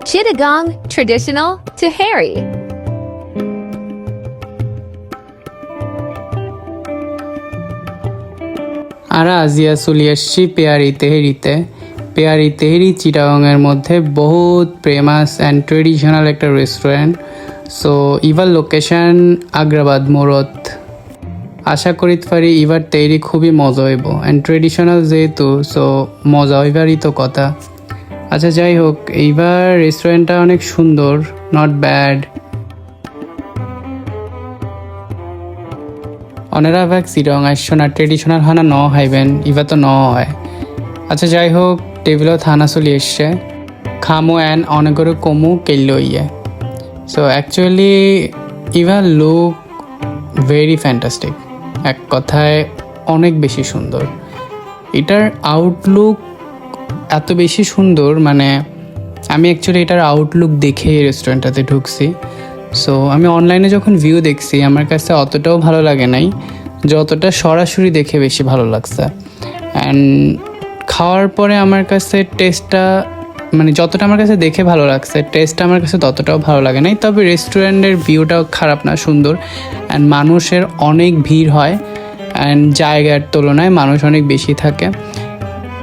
Chittagong traditional to hairy. আর আজিয়া চলে আসছি পেয়ারি তেহেরিতে। পেয়ারি তেহেরি চিটাগংয়ের মধ্যে বহুত ফেমাস অ্যান্ড ট্রেডিশনাল একটা রেস্টুরেন্ট। সো ইভার লোকেশন আগ্রাবাদ মোড়ত। আশা করিতে পারি এবার তেহেরি খুবই মজা হইব অ্যান্ড ট্রেডিশনাল যেহেতু, সো মজা হইবারই তো কথা। আচ্ছা যাই হোক, এইবার রেস্টুরেন্টটা অনেক সুন্দর, নট ব্যাড। অনেরা ভাগ চিটং আসছো না ট্রেডিশনাল খানা ন খাইবেন, ইবা তো ন হয়। আচ্ছা যাই হোক, টেবিলত খানা চলি এসছে, খামো অ্যান্ড অনেকেরও কমু কেল্লো ইয়ে। So actually Eva look very fantastic, এক কথায় অনেক বেশি সুন্দর। এটার আউটলুক এত বেশি সুন্দর, মানে আমি অ্যাকচুয়ালি এটার আউটলুক দেখে এই রেস্টুরেন্টটাতে ঢুকছি। সো আমি অনলাইনে যখন ভিউ দেখছি আমার কাছে অতটাও ভালো লাগে নাই, যতটা সরাসরি দেখে বেশি ভালো লাগছে। অ্যান্ড খাওয়ার পরে আমার কাছে টেস্টটা, মানে যতটা আমার কাছে দেখে ভালো লাগছে, টেস্টটা আমার কাছে ততটাও ভালো লাগে নাই। তবে রেস্টুরেন্টের ভিউটাও খারাপ না, সুন্দর। অ্যান্ড মানুষের অনেক ভিড় হয়, অ্যান্ড জায়গার তুলনায় মানুষ অনেক বেশি থাকে।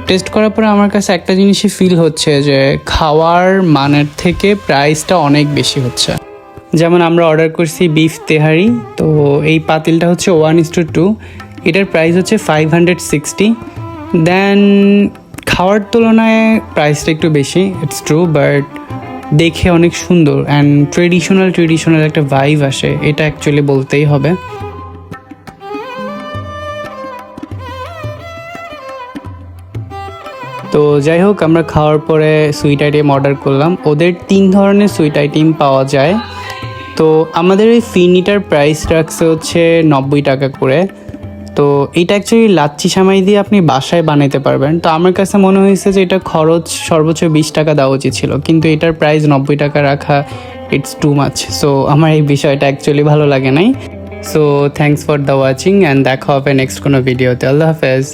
টেস্ট করার পরে আমার কাছে একটা জিনিসই ফিল হচ্ছে যে খাওয়ার মানের থেকে প্রাইসটা অনেক বেশি হচ্ছে। যেমন আমরা অর্ডার করছি বিফ তেহারি, তো এই পাতিলটা হচ্ছে 1:2, এটার প্রাইস হচ্ছে 560। দেন খাওয়ার তুলনায় প্রাইসটা একটু বেশি, ইটস ট্রু, বাট দেখে অনেক সুন্দর অ্যান্ড ট্রেডিশনাল একটা ভাইব আসে, এটা অ্যাকচুয়ালি বলতেই হবে। তো যাই হোক, আমরা খাওয়ার পরে সুইট আইটেম অর্ডার করলাম। ওদের 3 ধরনের সুইট আইটেম পাওয়া যায়। তো আমাদের এই ফিনিটার প্রাইস রাখছে হচ্ছে 90 টাকা করে। তো এটা অ্যাকচুয়ালি লাচ্ছি সামাই দিয়ে আপনি বাসায় বানাইতে পারবেন। তো আমার কাছে মনে হয়েছে যে এটা খরচ সর্বোচ্চ 20 টাকা দেওয়া উচিত ছিল, কিন্তু এটার প্রাইস 90 টাকা রাখা ইটস টু মাচ। সো আমার এই বিষয়টা অ্যাকচুয়ালি ভালো লাগে নাই। So thanks for the watching and দেখা হবে নেক্সট কোনো ভিডিওতে। আল্লাহ হাফেজ।